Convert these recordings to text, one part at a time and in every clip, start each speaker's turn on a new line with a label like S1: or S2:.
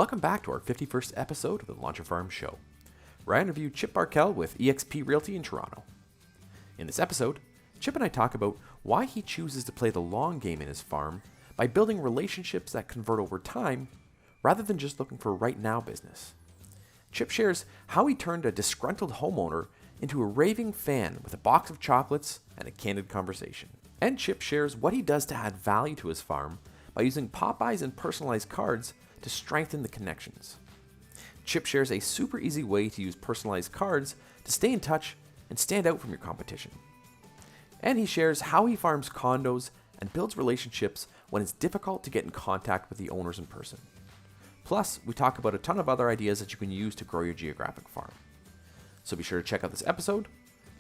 S1: Welcome back to our 51st episode of the Launch a Farm Show, where I interview Chip Barkel with EXP Realty in Toronto. In this episode, Chip and I talk about why he chooses to play the long game in his farm by building relationships that convert over time rather than just looking for right now business. Chip shares how he turned a disgruntled homeowner into a raving fan with a box of chocolates and a candid conversation. And Chip shares what he does to add value to his farm by using pop-bys and personalized cards to strengthen the connections. Chip shares a super easy way to use personalized cards to stay in touch and stand out from your competition. And he shares how he farms condos and builds relationships when it's difficult to get in contact with the owners in person. Plus, we talk about a ton of other ideas that you can use to grow your geographic farm. So be sure to check out this episode,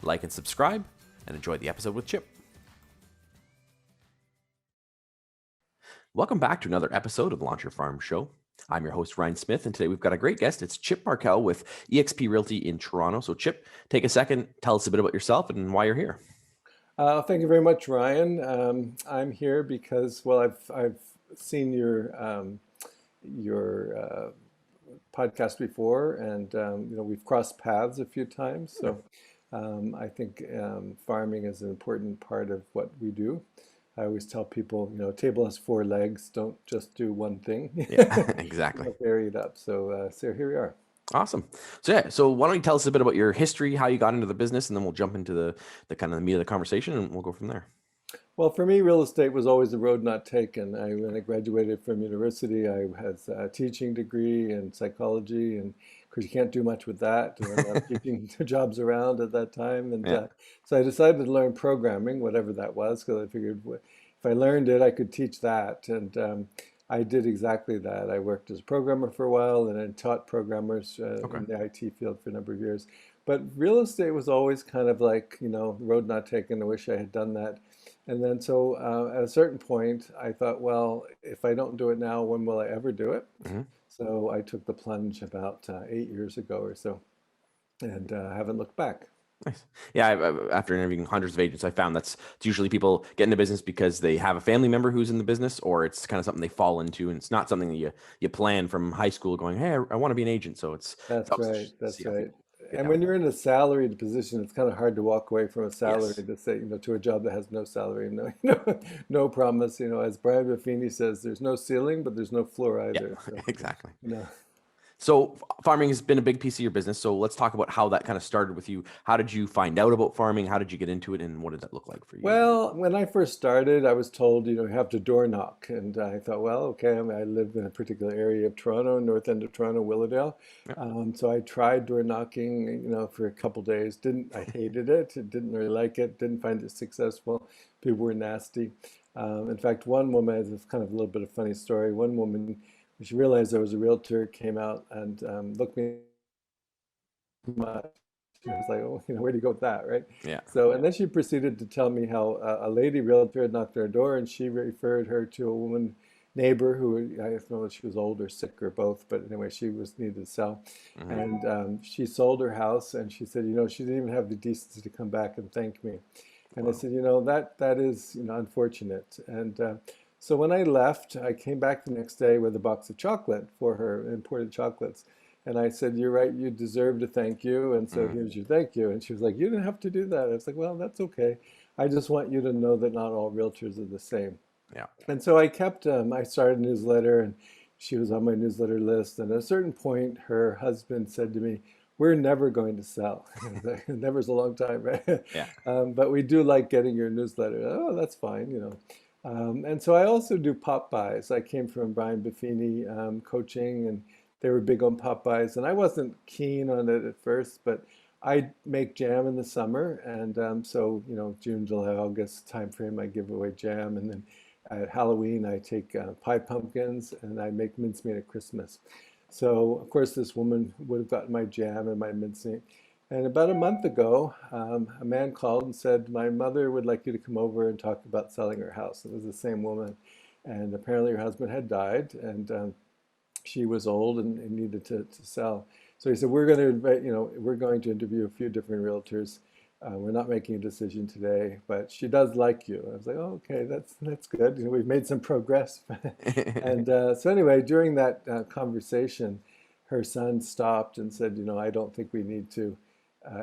S1: like and subscribe, and enjoy the episode with Chip. Welcome back to another episode of the Launch Your Farm Show. I'm your host, Ryan Smith, and today we've got a great guest. It's Chip Barkel with EXP Realty in Toronto. So Chip, take a second, tell us a bit about yourself and why you're here.
S2: Thank you very much, Ryan. I'm here because, well, I've seen your podcast before, and we've crossed paths a few times. So I think farming is an important part of what we do. I always tell people, table has four legs. Don't just do one thing.
S1: Yeah, exactly.
S2: Vary it up. So here we are.
S1: Awesome. So why don't you tell us a bit about your history, how you got into the business, and then we'll jump into the kind of the meat of the conversation, and we'll go from there.
S2: Well, for me, real estate was always a road not taken. When I graduated from university, I had a teaching degree in psychology, and of course, you can't do much with that. There were a lot of teaching jobs around at that time, and so I decided to learn programming, whatever that was, because I figured if I learned it, I could teach that, and I did exactly that. I worked as a programmer for a while, and then taught programmers in the IT field for a number of years. But real estate was always kind of like, road not taken. I wish I had done that. And then so at a certain point, I thought, well, if I don't do it now, when will I ever do it? Mm-hmm. So I took the plunge about 8 years ago or so, and haven't looked back.
S1: Nice. Yeah, after interviewing hundreds of agents, I found it's usually people get into business because they have a family member who's in the business, or it's kind of something they fall into, and it's not something that you plan from high school going, hey, I want to be an agent. So
S2: That's right. That's right. And when you're in a salaried position, it's kind of hard to walk away from a salary to say, to a job that has no salary, no promise. As Brian Buffini says, there's no ceiling, but there's no floor either.
S1: Yeah, so, exactly.
S2: No.
S1: So farming has been a big piece of your business. So let's talk about how that kind of started with you. How did you find out about farming? How did you get into it? And what did that look like for you?
S2: Well, when I first started, I was told, you have to door knock. And I thought, well, okay, I live in a particular area of Toronto, north end of Toronto, Willowdale. Yeah. So I tried door knocking, for a couple days. I hated it. Didn't really like it. Didn't find it successful. People were nasty. In fact, one woman, it's kind of a little bit of a funny story. One woman, when she realized I was a realtor, came out and looked me up. She was like, oh, where do you go with that, right?
S1: Yeah.
S2: So, and then she proceeded to tell me how a lady realtor had knocked on her door, and she referred her to a woman neighbor who, I don't know if she was old or sick or both, but anyway, she needed to sell. Mm-hmm. And she sold her house, and she said, she didn't even have the decency to come back and thank me. And wow. I said, that is, unfortunate. And so when I left, I came back the next day with a box of chocolate for her, imported chocolates. And I said, you're right, you deserve a thank you. And so here's your thank you. And she was like, you didn't have to do that. I was like, well, that's okay. I just want you to know that not all realtors are the same.
S1: Yeah.
S2: And so I started a newsletter, and she was on my newsletter list. And at a certain point, her husband said to me, we're never going to sell. Never's a long time, right?
S1: Yeah.
S2: But we do like getting your newsletter. Oh, that's fine, And so I also do pop buys. I came from Brian Buffini coaching, and they were big on pop buys. And I wasn't keen on it at first, but I make jam in the summer. And so, June, July, August timeframe, I give away jam. And then at Halloween, I take pie pumpkins, and I make mincemeat at Christmas. So, of course, this woman would have gotten my jam and my mincemeat. And about a month ago, a man called and said, my mother would like you to come over and talk about selling her house. It was the same woman. And apparently her husband had died, and she was old and needed to sell. So he said, we're going to interview a few different realtors. we're not making a decision today, but she does like you. I was like, oh, okay, that's good. You know, we've made some progress. And so anyway, during that conversation, her son stopped and said, you know, I don't think we need to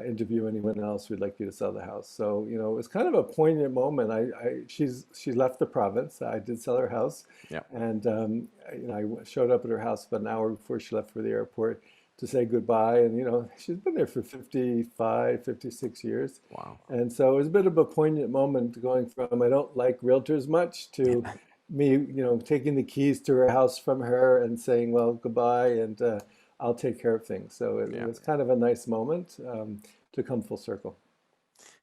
S2: interview anyone else. We'd like you to sell the house. So, you know, it was kind of a poignant moment. She left the province. I did sell her house,
S1: Yeah.
S2: and you know, I showed up at her house about an hour before she left for the airport to say goodbye. And, you know, she's been there for 55, 56 years.
S1: Wow.
S2: And so it was a bit of a poignant moment going from I don't like realtors much to me, you know, taking the keys to her house from her and saying, well, goodbye, and I'll take care of things. So it
S1: Yeah.
S2: was kind of a nice moment to come full circle.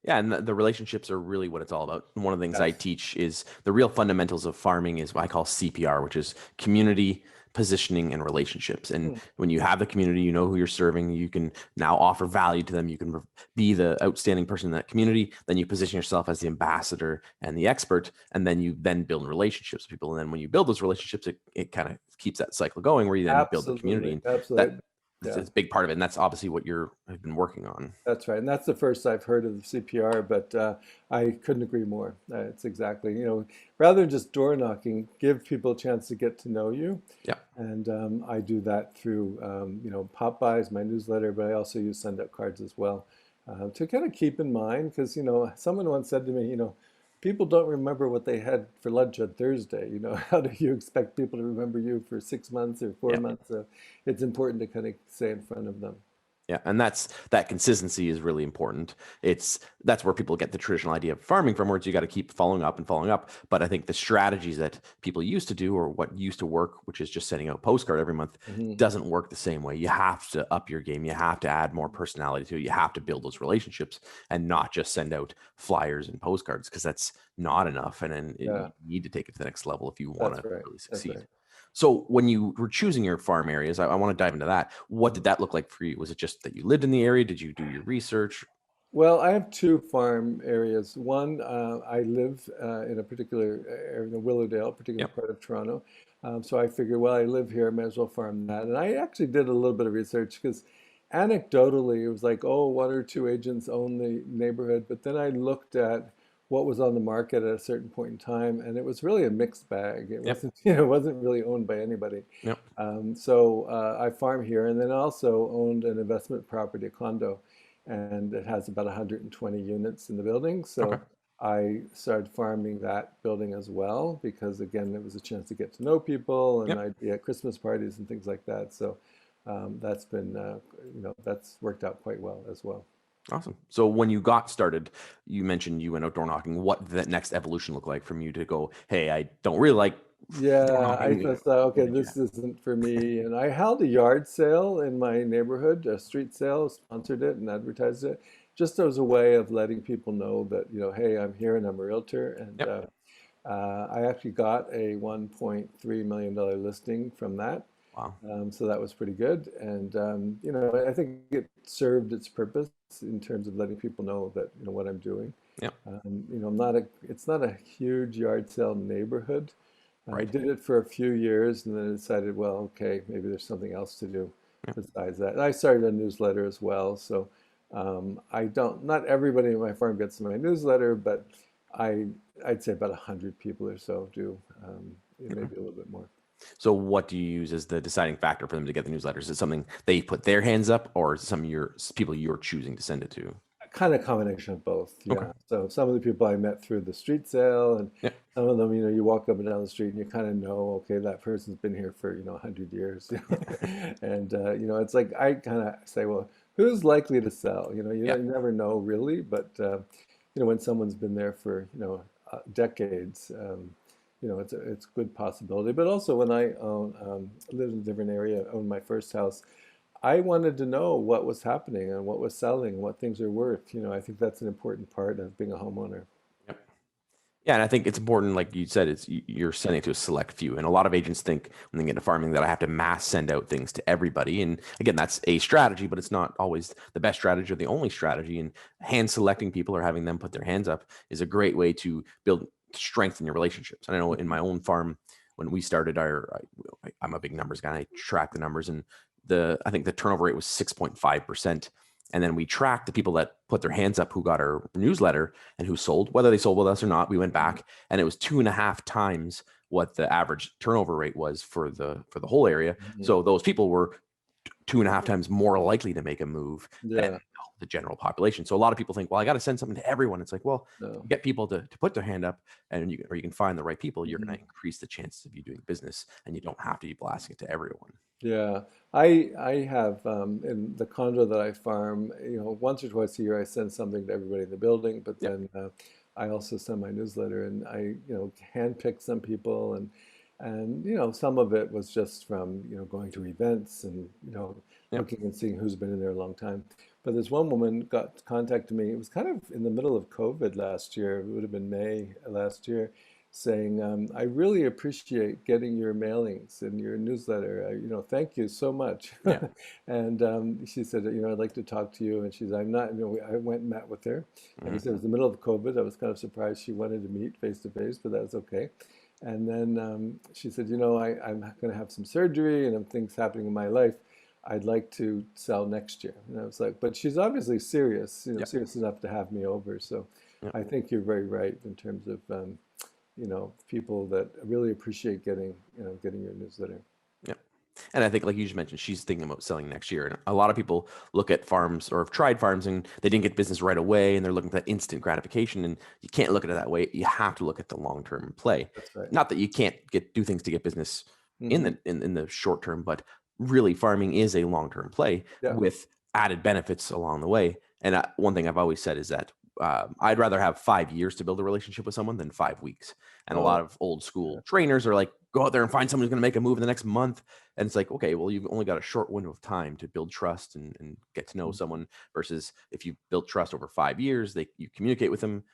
S1: Yeah, and the relationships are really what it's all about. One of the things I
S2: Yes.
S1: teach is the real fundamentals of farming is what I call CPR, which is community, positioning, and relationships. And
S2: Hmm.
S1: when you have the community, you know who you're serving, you can now offer value to them. You can be the outstanding person in that community. Then you position yourself as the ambassador and the expert, and then you then build relationships with people. And then when you build those relationships, it kind of keeps that cycle going where you then build the community.
S2: Absolutely.
S1: And that
S2: Absolutely.
S1: it's
S2: Yeah.
S1: a big part of it. And that's obviously what have been working on.
S2: That's right. And that's the first I've heard of the CPR, but I couldn't agree more. It's exactly, you know, rather than just door knocking, give people a chance to get to know you.
S1: Yeah.
S2: And I do that through, you know, pop buys, my newsletter, but I also use send out cards as well to kind of keep in mind. Because, you know, someone once said to me, you know, people don't remember what they had for lunch on Thursday. You know, how do you expect people to remember you for 6 months or four
S1: Yeah.
S2: months? It's important to kind of stay in front of them.
S1: Yeah, and that consistency is really important. That's where people get the traditional idea of farming from, where it's you got to keep following up and following up. But I think the strategies that people used to do, or what used to work, which is just sending out a postcard every month,
S2: Mhm.
S1: doesn't work the same way. You have to up your game. You have to add more personality to it. You have to build those relationships and not just send out flyers and postcards, because that's not enough. And then you
S2: Yeah,
S1: need to take it to the next level if you want
S2: that's
S1: to
S2: right.
S1: really
S2: That's
S1: succeed.
S2: right.
S1: So when you were choosing your farm areas, I want to dive into that. What did that look like for you? Was it just that you lived in the area? Did you do your research?
S2: Well, I have two farm areas. One, I live in a particular area, in Willowdale, a particular
S1: Yep.
S2: part of Toronto. So I figured, well, I live here, I may as well farm that. And I actually did a little bit of research because anecdotally, it was like, oh, one or two agents own the neighborhood. But then I looked at what was on the market at a certain point in time, and it was really a mixed bag. It
S1: Yep.
S2: wasn't, you know, it wasn't really owned by anybody.
S1: Yep.
S2: So I farm here, and then I also owned an investment property, a condo, and it has about 120 units in the building.
S1: Okay.
S2: So I started farming that building as well because, again, it was a chance to get to know people, and
S1: Yep.
S2: I'd be at Christmas parties and things like that. So that's been, you know, that's worked out quite well as well.
S1: Awesome. So when you got started, you mentioned you went outdoor knocking. What did that next evolution look like from you to go, hey, I don't really like door
S2: Yeah, I
S1: knocking?
S2: just thought,
S1: What
S2: okay,
S1: did you
S2: this isn't for me. And I held a yard sale in my neighborhood, a street sale, sponsored it and advertised it, just as a way of letting people know that, you know, hey, I'm here and I'm a realtor. And
S1: Yep.
S2: I actually got a $1.3 million listing from that.
S1: Wow.
S2: So that was pretty good. And, you know, I think it served its purpose in terms of letting people know that, you know, what I'm doing.
S1: Yep.
S2: You know, it's not a huge yard sale neighborhood. I
S1: Right.
S2: did it for a few years and then I decided, well, okay, maybe there's something else to do
S1: Yep.
S2: besides that. And I started a newsletter as well. So not everybody in my farm gets my newsletter, but I, I'd say about 100 people or so do,
S1: Okay.
S2: maybe a little bit more.
S1: So what do you use as the deciding factor for them to get the newsletters? Is it something they put their hands up, or is it some of your people you're choosing to send it to?
S2: Kind of combination of both,
S1: Okay.
S2: yeah. So some of the people I met through the street sale, and
S1: Yep.
S2: some of them, you know, you walk up and down the street and you kind of know, okay, that person's been here for, you know, 100 years. And, you know, it's like I kind of say, well, who's likely to sell? You know,
S1: Yeah.
S2: you never know really, but, you know, when someone's been there for, you know, decades, you know, it's a good possibility. But also when lived in a different area, owned my first house, I wanted to know what was happening and what was selling, what things are worth. You know, I think that's an important part of being a homeowner.
S1: Yep. Yeah, and I think it's important, like you said, you're sending it to a select few, and a lot of agents think when they get into farming that I have to mass send out things to everybody. And again, that's a strategy, but it's not always the best strategy or the only strategy. And hand selecting people or having them put their hands up is a great way to build strengthen your relationships. And I know in my own farm when we started, I'm a big numbers guy. I track the numbers, and the I think the turnover rate was 6.5%. And then we tracked the people that put their hands up who got our newsletter and who sold, whether they sold with us or not. We went back and it was 2.5 times what the average turnover rate was for the whole area.
S2: Mhm.
S1: So those people were 2.5 times more likely to make a move than
S2: Yeah,
S1: the general population. So a lot of people think, well, I got to send something to everyone. It's like, well,
S2: no.
S1: get people to put their hand up, and you can find the right people. You're going
S2: Mhm.
S1: to increase the chances of you doing business, and you don't have to be blasting it to everyone.
S2: Yeah, I have in the condo that I farm, once or twice a year I send something to everybody in the building, but
S1: Yeah,
S2: then I also send my newsletter and I, handpick some people and some of it was just from, going to events and,
S1: yeah,
S2: looking and seeing who's been in there a long time. But this one woman got contacted me. It was kind of in the middle of COVID last year. It would have been May last year saying, I really appreciate getting your mailings and your newsletter. Thank you so much.
S1: yeah.
S2: And she said, I'd like to talk to you. And she said, I'm not, I went and met with her. Like I
S1: Mhm.
S2: said, it was the middle of COVID. I was kind of surprised she wanted to meet face to face, but that's okay. And then she said, I'm going to have some surgery and things happening in my life. I'd like to sell next year. And I was like, but she's obviously serious,
S1: Yeah,
S2: serious enough to have me over. So
S1: yeah,
S2: I think you're very right in terms of people that really appreciate getting your newsletter.
S1: yeah. And I think, like you just mentioned, she's thinking about selling next year. And a lot of people look at farms or have tried farms and they didn't get business right away and they're looking for that instant gratification. And you can't look at it that way. You have to look at the long term play.
S2: That's right.
S1: Not that you can't do things to get business in
S2: Hmm.
S1: the short term, but really farming is a long term play
S2: Yeah.
S1: with added benefits along the way. And one thing I've always said is that I'd rather have 5 years to build a relationship with someone than 5 weeks. And a lot
S2: Oh,
S1: of old
S2: yeah.
S1: school trainers are like, go out there and find someone who's going to make a move in the next month. And it's like, okay, well, you've only got a short window of time to build trust and get to know
S2: Mhm.
S1: someone versus if you built trust over 5 years, you communicate with them,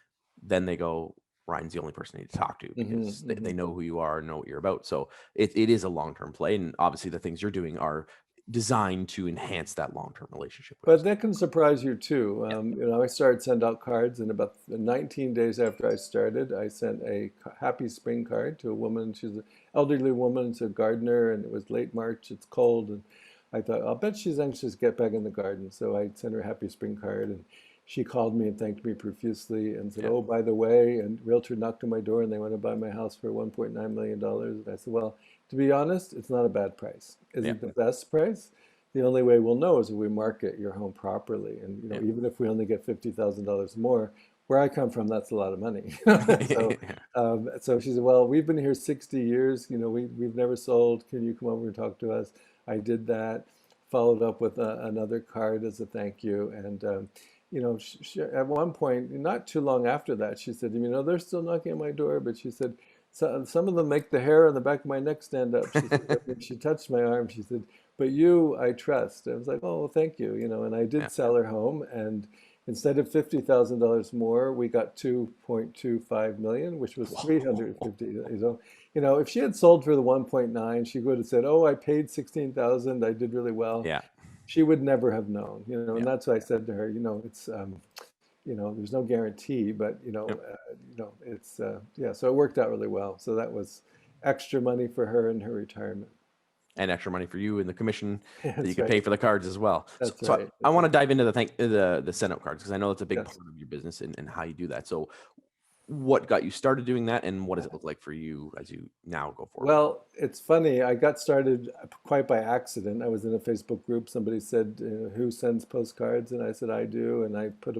S1: then they go, Ryan's the only person I need to talk to
S2: Mhm.
S1: because they
S2: Mhm.
S1: know who you are, know what you're about. So it is a long-term play. And obviously the things you're doing are designed to enhance that long-term relationship with
S2: But
S1: us.
S2: that can surprise you too. I started send out cards, and about 19 days after I started, I sent a happy spring card to a woman. She's an elderly woman, it's a gardener, and it was late March. It's cold, and I thought, I'll bet she's anxious to get back in the garden. So I sent her a happy spring card, and she called me and thanked me profusely and said,
S1: Yeah.
S2: "Oh, by the way," and realtor knocked on my door, and they want to buy my house for $1.9 million. And I said, "Well, to be honest, it's not a bad price. Is
S1: Yeah.
S2: it the best price? The only way we'll know is if we market your home properly. And
S1: Yeah.
S2: even if we only get $50,000 more, where I come from, that's a lot of money." So,
S1: Yeah.
S2: so she said, "Well, we've been here 60 years. We've never sold. Can you come over and talk to us?" I did that. Followed up with another card as a thank you. And at one point, not too long after that, she said, "They're still knocking on my door," but she said, Some of them make the hair on the back of my neck stand up." She said, when she touched my arm, she said, "But you, I trust." I was like, "Oh, well, thank you." And I did
S1: Yeah.
S2: sell her home, and instead of $50,000 more, we got 2.25 million, which was
S1: Whoa.
S2: 350. If she had sold for the 1.9, she would have said, "Oh, I paid 16,000. I did really well."
S1: Yeah.
S2: She would never have known, and
S1: Yeah.
S2: that's why I said to her, it's there's no guarantee, but
S1: Yep.
S2: it's yeah. So it worked out really well. So that was extra money for her in her retirement.
S1: And extra money for you in the commission that you
S2: That's
S1: could
S2: right.
S1: pay for the cards as well. So,
S2: That's
S1: so
S2: right.
S1: I
S2: That's
S1: want to
S2: right.
S1: dive into the send out cards because I know that's a big part
S2: Yes.
S1: of your business and how you do that. So what got you started doing that and what does it look like for you as you now go forward with
S2: Well, it's funny. I got started quite by accident. I was in a Facebook group. Somebody said, "Who sends postcards?" And I said, "I do." And I put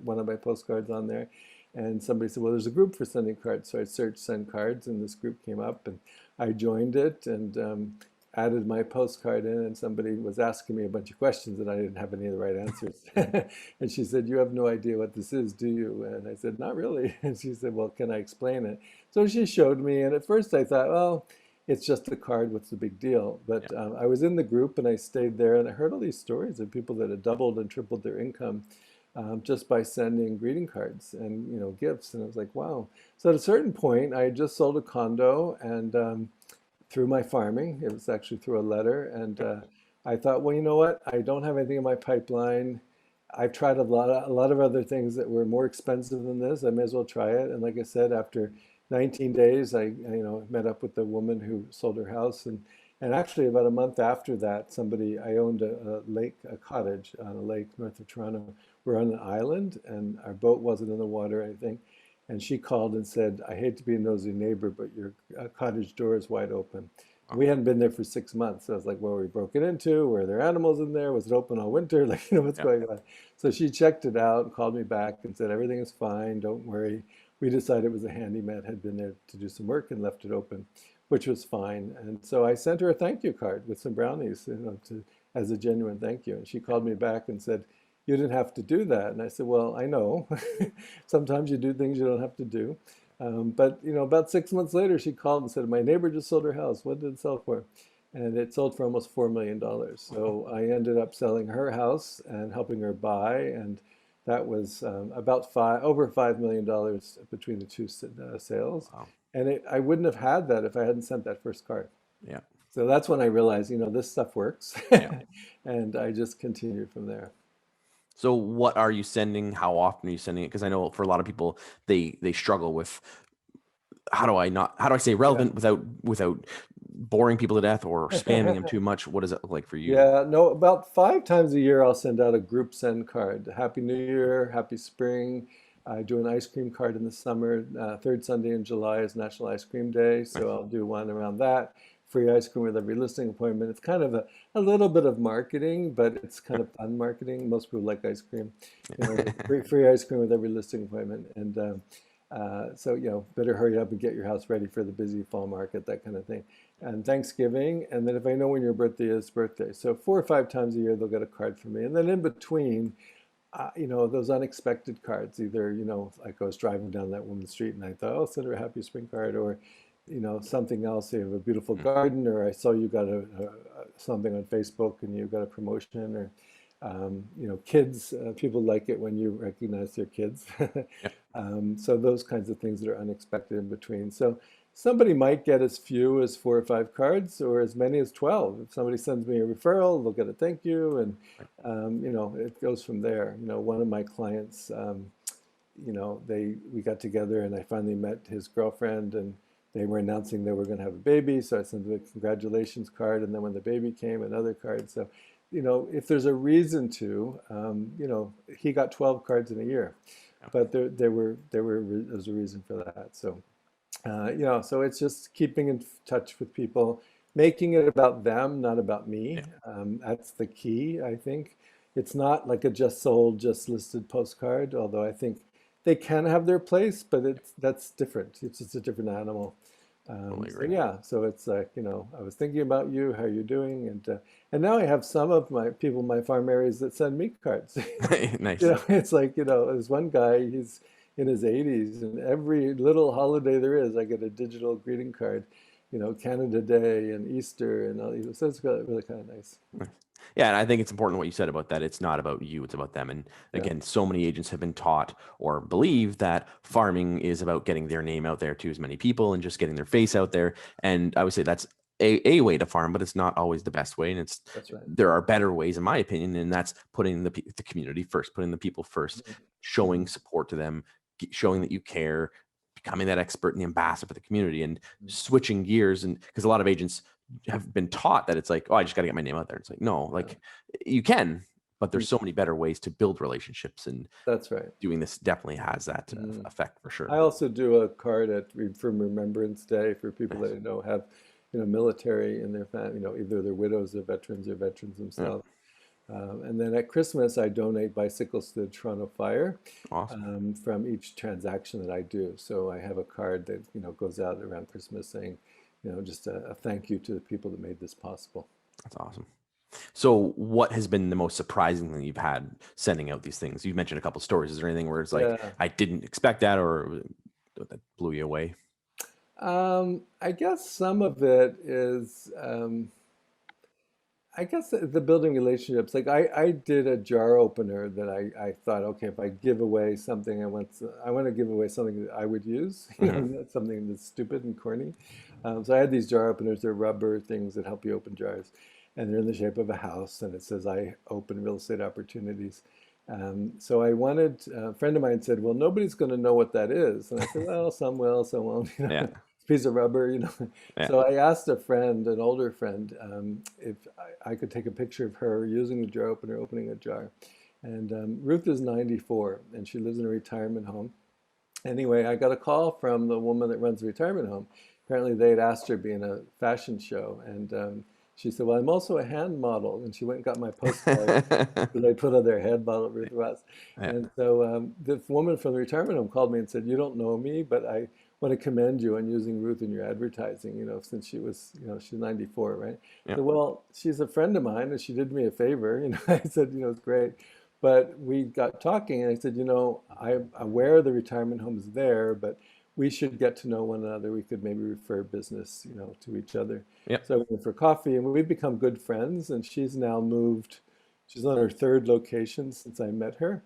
S2: one of my postcards on there. And somebody said, "Well, there's a group for sending cards." So I searched "send cards," and this group came up, and I joined it and added my postcard in. And somebody was asking me a bunch of questions, and I didn't have any of the right answers. And she said, "You have no idea what this is, do you?" And I said, "Not really." And she said, "Well, can I explain it?" So she showed me, and at first I thought, well, it's just a card. What's the big deal?
S1: Yeah.
S2: But I was in the group and I stayed there, and I heard all these stories of people that had doubled and tripled their income just by sending greeting cards and gifts. And I was like, wow. So at a certain point, I had just sold a condo, and through my farming, it was actually through a letter, and I thought, well, you know what? I don't have anything in my pipeline. I've tried a lot of other things that were more expensive than this. I may as well try it. And like I said, after 19 days, I met up with the woman who sold her house, And actually, about a month after that, I owned a cottage on a lake north of Toronto. We're on an island, and our boat wasn't in the water, I think. And she called and said, "I hate to be a nosy neighbor, but your cottage door is wide open."
S1: Oh,
S2: We hadn't been there for 6 months. So I was like, "Well, were we broken into? Were there animals in there? Was it open all winter? Like, what's
S1: yeah.
S2: going on?" So she checked it out, called me back, and said, "Everything is fine. Don't worry." We decided it was a handyman had been there to do some work and left it open, which was fine. And so I sent her a thank you card with some brownies, as a genuine thank you. And she called me back and said, "You didn't have to do that." And I said, "Well, I know. Sometimes you do things you don't have to do." But about 6 months later, she called and said, "My neighbor just sold her house. What did it sell for?" And it sold for almost $4 million. So I ended up selling her house and helping her buy, and that was about over $5 million between the two sales.
S1: Wow.
S2: And I wouldn't have had that if I hadn't sent that first card.
S1: Yeah.
S2: So that's when I realized, this stuff works,
S1: Yeah.
S2: and I just continued from there.
S1: So what are you sending? How often are you sending it? Because I know for a lot of people, they struggle with how do I stay
S2: Yeah.
S1: relevant without boring people to death or spamming them too much? What does it look like for you?
S2: Yeah, no, about 5 times a year I'll send out a group send card. Happy New Year, Happy Spring. I do an ice cream card in the summer. Third Sunday in July is National Ice Cream Day, so
S1: Nice.
S2: I'll do one around that. Free ice cream with every listing appointment. It's kind of a little bit of marketing, but it's kind of fun marketing. Most people like ice cream, free ice cream with every listing appointment. And so, better hurry up and get your house ready for the busy fall market, that kind of thing. And Thanksgiving, and then if I know when your birthday is, birthday. So 4 or 5 times a year, they'll get a card from me. And then in between, those unexpected cards, either, like I was driving down that woman's street and I thought, "Oh, send her a happy spring card," or, something else. You have a beautiful
S1: Mm.
S2: garden, or I saw you got something on Facebook and you got a promotion, or, kids, people like it when you recognize their kids.
S1: Yeah.
S2: So those kinds of things that are unexpected in between. So somebody might get as few as 4 or 5 cards or as many as 12. If somebody sends me a referral, they'll get a thank you. And, it goes from there. One of my clients, we got together and I finally met his girlfriend, and they were announcing they were going to have a baby. So I sent them a congratulations card. And then when the baby came, another card. So, if there's a reason to, he got 12 cards in a year,
S1: Yeah.
S2: but there's a reason for that. So, so it's just keeping in touch with people, making it about them, not about me.
S1: Yeah.
S2: That's the key, I think. It's not like a just sold, just listed postcard, although I think they can have their place, but that's different. It's just a different animal.
S1: Totally
S2: So
S1: agree.
S2: yeah, so it's like, I was thinking about you, how you're doing, and now I have some of my people in my farm areas that send me cards.
S1: Nice.
S2: It's like, there's one guy, he's in his 80s, and every little holiday there is, I get a digital greeting card, Canada Day and Easter and all, so it's really kind of nice.
S1: Nice. Yeah, and I think it's important what you said about that. It's not about you, it's about them. And
S2: Yeah,
S1: again, so many agents have been taught or believe that farming is about getting their name out there to as many people and just getting their face out there. And I would say that's a way to farm, but it's not always the best way. And
S2: that's right.
S1: there are better ways, in my opinion, and that's putting the community first, putting the people first, showing
S2: Mhm.
S1: support to them, showing that you care, becoming that expert and the ambassador for the community, and
S2: Mhm.
S1: switching gears. And because a lot of agents have been taught that it's like, oh, I just got to get my name out there. It's like, no,
S2: Yeah.
S1: like you can, but
S2: Mm.
S1: there's so many better ways to build relationships, and
S2: That's right.
S1: doing this definitely has that
S2: Mhm.
S1: effect for
S2: I
S1: sure.
S2: also do a card from Remembrance Day for people that
S1: Nice.
S2: I know have, military in their family, either they're widows or veterans
S1: Yeah.
S2: themselves. And then at Christmas, I donate bicycles to the Toronto Fire,
S1: Awesome.
S2: from each transaction that I do. So I have a card that, goes out around Christmas saying, just a thank you to the people that made this possible.
S1: That's awesome. So what has been the most surprising thing you've had sending out these things? You mentioned a couple stories. Is there anything where it's like,
S2: Yeah.
S1: I didn't expect that, or that blew you away?
S2: I guess some of it is, I guess the building relationships. Like I did a jar opener that I thought, okay, if I give away something, I want to give away something that I would use,
S1: Hmm.
S2: not something that's stupid and corny. So I had these jar openers. They're rubber things that help you open jars, and they're in the shape of a house, and it says I open real estate opportunities. So I wanted, a friend of mine said, well, nobody's going to know what that is. And I said, well, some will, some won't.
S1: Yeah.
S2: piece of rubber, you know.
S1: Yeah.
S2: So I asked a friend, an older friend, if I could take a picture of her using the jar opener, opening a jar. And Ruth is 94 and she lives in a retirement home. Anyway, I got a call from the woman that runs the retirement home. Apparently, they'd asked her to be in a fashion show, and she said, "Well, I'm also a hand model." And she went and got my postcard that I put on their head model, Ruth was.
S1: Yeah.
S2: And so the woman from the retirement home called me and said, "You don't know me, but I want to commend you on using Ruth in your advertising. You know, since she was, you know, she's 94, right?"
S1: Yeah.
S2: So, well, she's a friend of mine, and she did me a favor. You know, I said, you know, it's great. But we got talking, and I said, you know, I'm aware the retirement home is there, but we should get to know one another. We could maybe refer business, you know, to each other.
S1: Yeah.
S2: So we went for coffee, and we've become good friends. And she's now moved. She's on her third location since I met her,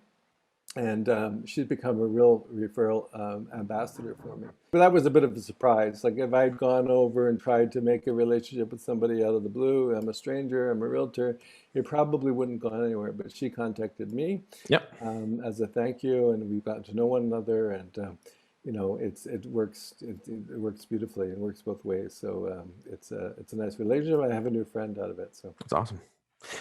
S2: and she's become a real referral ambassador for me. But that was a bit of a surprise. Like if I'd gone over and tried to make a relationship with somebody out of the blue, I'm a stranger, I'm a realtor, it probably wouldn't gone anywhere. But she contacted me
S1: Yep.
S2: as a thank you, and we've gotten to know one another, and you know, it works beautifully and works both ways. So it's a nice relationship. I have a new friend out of it. So.
S1: That's awesome.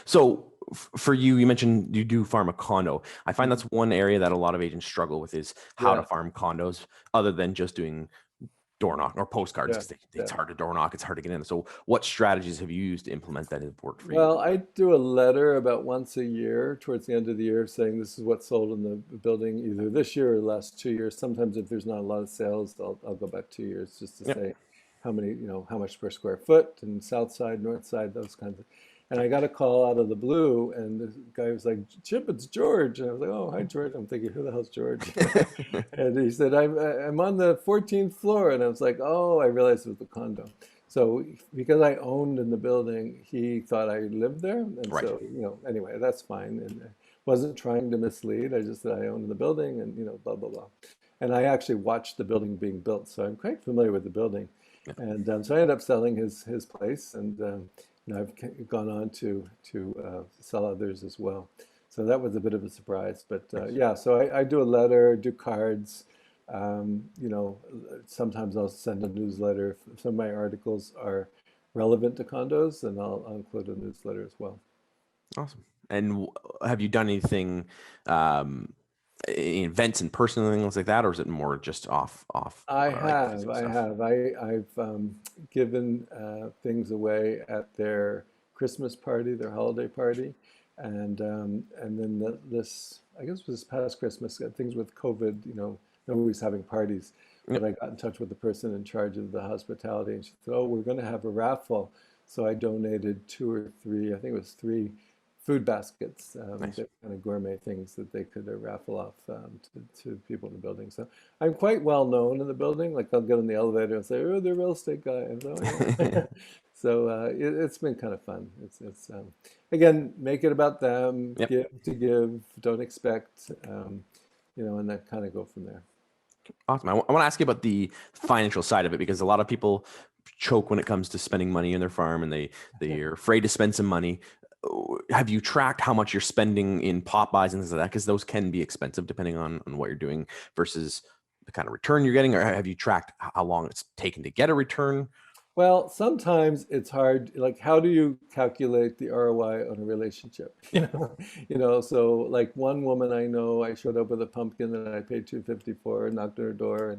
S1: So for you, you mentioned you do farm a condo. I find that's one area that a lot of agents struggle with is how to
S2: Yeah,
S1: farm condos other than just doing door knock or postcards
S2: yeah,
S1: because
S2: yeah.
S1: it's hard to door knock. It's hard to get in. So what strategies have you used to implement that have worked for you?
S2: Well, I do a letter about once a year towards the end of the year saying this is what sold in the building either this year or the last 2 years. Sometimes if there's not a lot of sales, I'll go back 2 years just to
S1: Yep.
S2: say how many, you know, how much per square foot and south side, north side, those kinds of. And I got a call out of the blue, and the guy was like, "Chip, it's George." And I was like, "Oh, hi, George." I'm thinking, "Who the hell's George?" And he said, I'm on the 14th floor." And I was like, "Oh," I realized it was the condo. So because I owned in the building, he thought I lived there. And
S1: Right.
S2: so, you know, anyway, that's fine. And I wasn't trying to mislead. I just said I owned the building and, you know, blah, blah, blah. And I actually watched the building being built. So I'm quite familiar with the building.
S1: Yeah.
S2: And so I ended up selling his place. And you know, I've gone on to sell others as well. So that was a bit of a surprise. But
S1: Nice.
S2: yeah, so I do a letter, do cards. You know, sometimes I'll send a newsletter. If some of my articles are relevant to condos, and I'll include a newsletter as well.
S1: Awesome. And have you done anything, um, events in person and things like that, or is it more just off like physical
S2: I
S1: stuff?
S2: have. I've given things away at their Christmas party, their holiday party, and then this, I guess, it was this past Christmas, things with COVID, you know, nobody's having parties, but
S1: Yep.
S2: I got in touch with the person in charge of the hospitality, and she said, "Oh, we're going to have a raffle," so I donated two or three, I think it was three food baskets,
S1: Nice.
S2: they're kind of gourmet things that they could raffle off to people in the building. So I'm quite well known in the building. Like I'll get in the elevator and say, "Oh, the real estate guy." And so, yeah. So it's been kind of fun. It's again, make it about them,
S1: Yep.
S2: give to give, don't expect, you know, and then kind of go from there.
S1: Awesome. I want to ask you about the financial side of it because a lot of people choke when it comes to spending money in their farm and they're afraid to spend some money. Have you tracked how much you're spending in pot buys and things like that? Because those can be expensive depending on what you're doing versus the kind of return you're getting. Or have you tracked how long it's taken to get a return?
S2: Well, sometimes it's hard. Like, how do you calculate the ROI on a relationship?
S1: Yeah.
S2: You know. So like one woman I know, I showed up with a pumpkin that I paid 250 for, knocked on her door,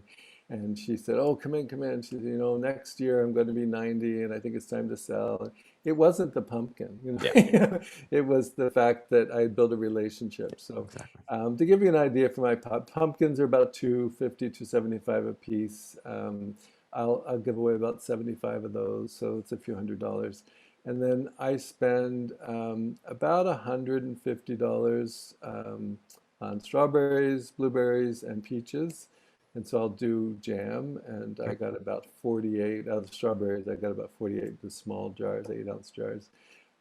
S2: and she said, "Oh, come in, come in." She said, "You know, next year I'm going to be 90, and I think it's time to sell." It wasn't the pumpkin, you
S1: Yeah.
S2: know. It was the fact that I built a relationship. So,
S1: Exactly.
S2: to give you an idea, for my pumpkins are about 250 to 75 a piece. I'll give away about 75 of those, so it's a few $100s. And then I spend about $150 on strawberries, blueberries, and peaches. And so I'll do jam, and I
S1: Okay.
S2: got about 48 out of the strawberries. I got about 48 the small jars, 8-ounce jars.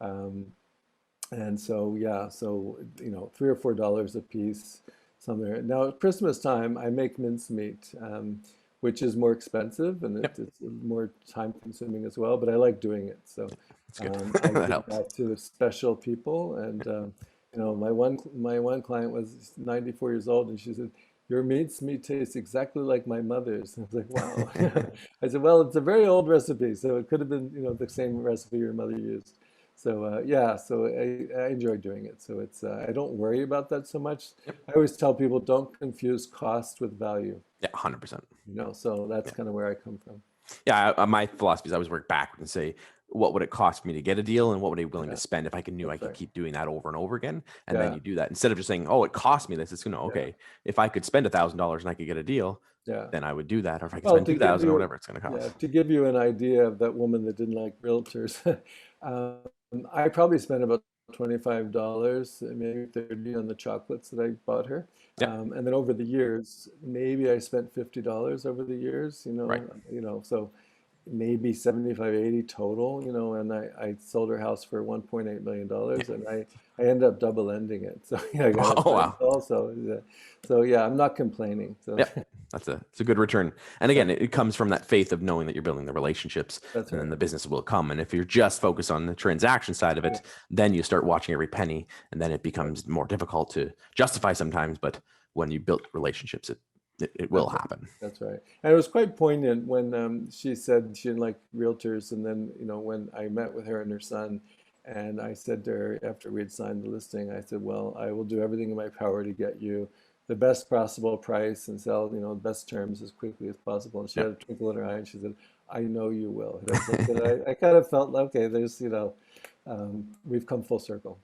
S2: Um, and so, yeah, so, you know, $3 or $4 a piece somewhere. Now, at Christmas time, I make mincemeat, which is more expensive and
S1: Yep.
S2: it's more time consuming as well, but I like doing it. So
S1: That's good.
S2: I
S1: That
S2: give
S1: helps.
S2: that to special people. And, you know, my one client was 94 years old, and she said, your mate's meat tastes exactly like my mother's. I was like, wow. I said, well, it's a very old recipe, so it could have been, the same recipe your mother used. So yeah, so I enjoy doing it. So it's I don't worry about that so much.
S1: Yep.
S2: I always tell people don't confuse cost with value.
S1: Yeah, 100%.
S2: So that's
S1: Yeah.
S2: kind of where I come from.
S1: Yeah, my philosophy is I always work backwards and say, what would it cost me to get a deal, and what would I be willing to
S2: Yeah,
S1: spend if I knew I
S2: that's
S1: could
S2: right.
S1: keep doing that over and over again? And then
S2: Yeah,
S1: you do that instead of just saying, "Oh, it cost me this." It's
S2: yeah,
S1: okay. If I could spend $1,000 and I could get a deal,
S2: yeah.
S1: then I would do that. Or if I could
S2: Well,
S1: spend
S2: to
S1: two
S2: give
S1: thousand or
S2: you,
S1: whatever it's going to
S2: yeah,
S1: cost.
S2: to give you an idea of that woman that didn't like realtors, um, I probably spent about $25, maybe 30 on the chocolates that I bought her.
S1: Yep.
S2: And then over the years, maybe I spent $50 over the years,
S1: Right.
S2: so maybe 75, 80 total, and I sold her house for $1.8
S1: Yeah.
S2: million, and I ended up double ending it. So yeah, I got a
S1: Oh wow.
S2: also. Yeah. So yeah, I'm not complaining. So
S1: Yep. It's a good return. And
S2: yeah,
S1: again, it comes from that faith of knowing that you're building the relationships,
S2: that's
S1: and then
S2: right.
S1: the business will come. And if you're just focused on the transaction side of
S2: Yeah,
S1: it, then you start watching every penny, and then it
S2: right.
S1: becomes more difficult to justify sometimes. But when you build relationships, it will
S2: That's right.
S1: happen.
S2: That's right. And it was quite poignant when she said she didn't like realtors. And then, when I met with her and her son, and I said to her after we had signed the listing, I said, well, I will do everything in my power to get you the best possible price and sell, the best terms as quickly as possible. And she had
S1: Yep.
S2: a twinkle in her eye and she said, I know you will. And I was like, and I kind of felt, okay, there's, we've come full circle.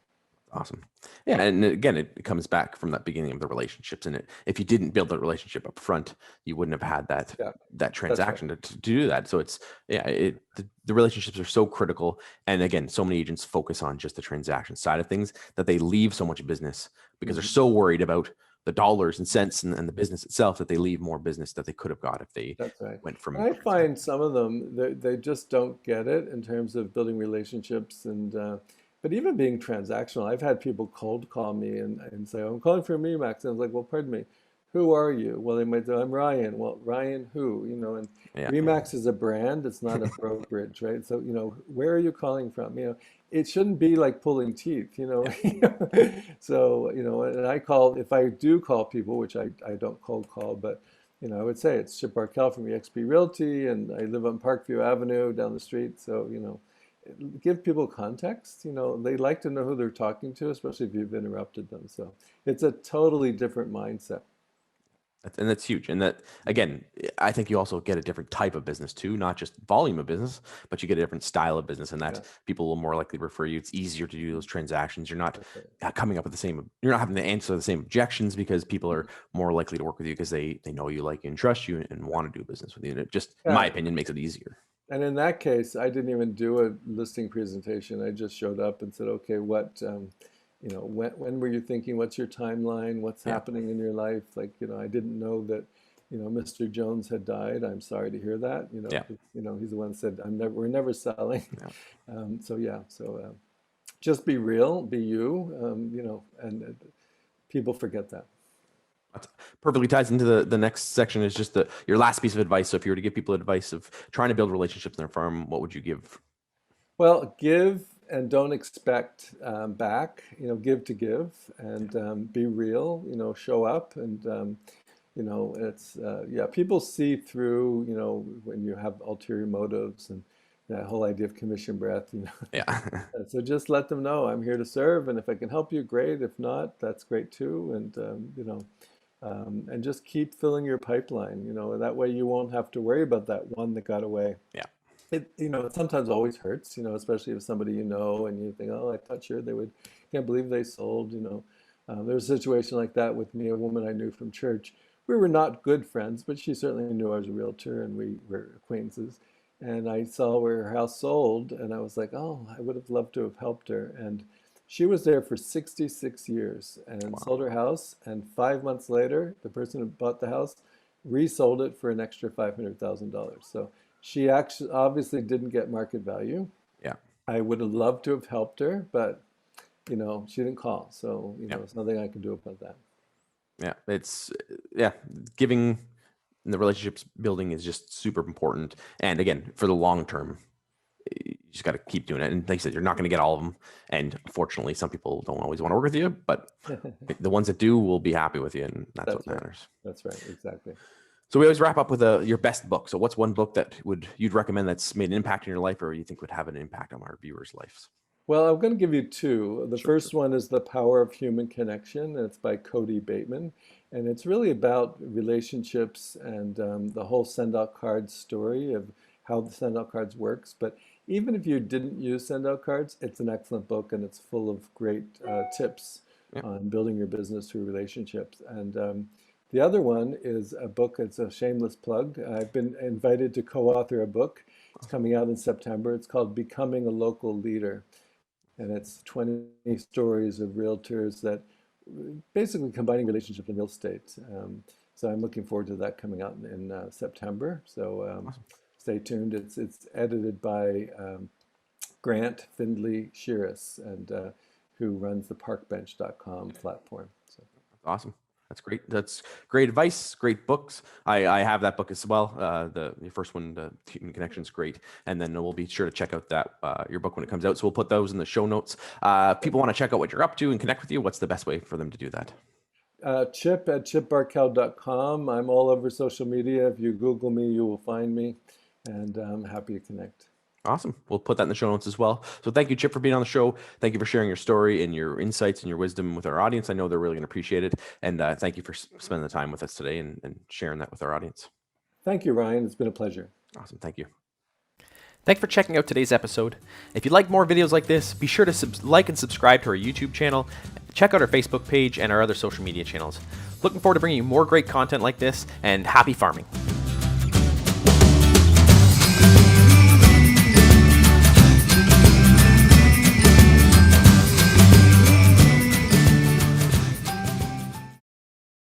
S1: Awesome. Yeah, and again, it comes back from that beginning of the relationships. And if you didn't build the relationship up front, you wouldn't have had
S2: Yeah,
S1: that
S2: that's right.
S1: transaction to do that. So it's yeah, the relationships are so critical. And again, so many agents focus on just the transaction side of things that they leave so much business because they're
S2: Hmm.
S1: so worried about the dollars and cents and the business itself that they leave more business that they could have got if they
S2: That's right.
S1: went
S2: And
S1: from
S2: I find
S1: transaction.
S2: some of them, they just don't get it in terms of building relationships but even being transactional. I've had people cold call me and say, "Oh, I'm calling from Remax." And I was like, well, pardon me, who are you? Well, they might say, I'm Ryan. Well, Ryan who? And
S1: Yeah.
S2: Remax is a brand, it's not a brokerage, right? So, where are you calling from? It shouldn't be like pulling teeth.
S1: Yeah.
S2: So, and if I do call people, which I don't cold call, but I would say it's Chip Barkel from EXP Realty, and I live on Parkview Avenue down the street. So, give people context. They like to know who they're talking to, especially if you've interrupted them. So it's a totally different mindset.
S1: And that's huge. And that, again, I think you also get a different type of business too, not just volume of business, but you get a different style of business, and that
S2: Yeah,
S1: people will more likely refer you. It's easier to do those transactions. You're not
S2: that's right.
S1: coming up with you're not having to answer the same objections because people
S2: Mhm.
S1: are more likely to work with you because they know you, like you, and trust you and
S2: Yeah.
S1: want to do business with you. And it just, in my
S2: Yeah.
S1: opinion, makes it easier.
S2: And in that case, I didn't even do a listing presentation. I just showed up and said, okay, when were you thinking? What's your timeline? What's
S1: Yeah.
S2: happening in your life? Like, I didn't know that, Mr. Jones had died. I'm sorry to hear that.
S1: Yeah.
S2: 'Cause, he's the one that said, we're never selling.
S1: Yeah.
S2: So yeah, just be real, be you, and people forget that.
S1: That's perfectly ties into the next section is just your last piece of advice. So if you were to give people advice of trying to build relationships in their firm, what would you give?
S2: Well, give and don't expect back. Give to give, and be real. Show up, and it's yeah. People see through. When you have ulterior motives and that whole idea of commission breath.
S1: Yeah.
S2: So just let them know I'm here to serve, and if I can help you, great. If not, that's great too. And just keep filling your pipeline. That way you won't have to worry about that one that got away.
S1: Yeah.
S2: It sometimes always hurts, especially if somebody and you think, oh, I touched her, can't believe they sold. There was a situation like that with me, a woman I knew from church. We were not good friends, but she certainly knew I was a realtor and we were acquaintances. And I saw where her house sold, and I was like, oh, I would have loved to have helped her. And she was there for 66 years and
S1: Wow.
S2: sold her house. And 5 months later, the person who bought the house resold it for an extra $500,000. So she actually obviously didn't get market value.
S1: Yeah.
S2: I would have loved to have helped her, but she didn't call. So,
S1: Yeah.
S2: there's nothing I can do about that.
S1: Yeah. It's yeah. Giving and the relationships building is just super important. And again, for the long term, just got to keep doing it. And like you said, you're not going to get all of them. And unfortunately, some people don't always want to work with you, but the ones that do will be happy with you. And that's what matters.
S2: That's right. Exactly.
S1: So we always wrap up with your best book. So what's one book that you'd recommend that's made an impact in your life, or you think would have an impact on our viewers' lives?
S2: Well, I'm going to give you two. The first one is The Power of Human Connection, and it's by Cody Bateman. And it's really about relationships and the whole send-out cards story of how the send-out cards works. But even if you didn't use send-out cards, it's an excellent book, and it's full of great tips on building your business through relationships. And the other one is a book. It's a shameless plug. I've been invited to co-author a book. It's coming out in September. It's called Becoming a Local Leader. And it's 20 stories of realtors that basically combining relationships and real estate. So I'm looking forward to that coming out in September. So stay tuned. It's edited by Grant Findley Shearis, and who runs the parkbench.com platform. So.
S1: Awesome. That's great. That's great advice. Great books. I have that book as well. The first one, the Human Connection, is great. And then we'll be sure to check out that your book when it comes out. So we'll put those in the show notes. People want to check out what you're up to and connect with you. What's the best way for them to do that?
S2: Chip at chipbarkel.com. I'm all over social media. If you Google me, you will find me. And I'm happy to connect.
S1: Awesome. We'll put that in the show notes as well. So thank you, Chip, for being on the show. Thank you for sharing your story and your insights and your wisdom with our audience. I know they're really going to appreciate it. And thank you for spending the time with us today and sharing that with our audience.
S2: Thank you, Ryan. It's been a pleasure.
S1: Awesome. Thank you. Thanks for checking out today's episode. If you'd like more videos like this, be sure to like and subscribe to our YouTube channel. Check out our Facebook page and our other social media channels. Looking forward to bringing you more great content like this, and happy farming.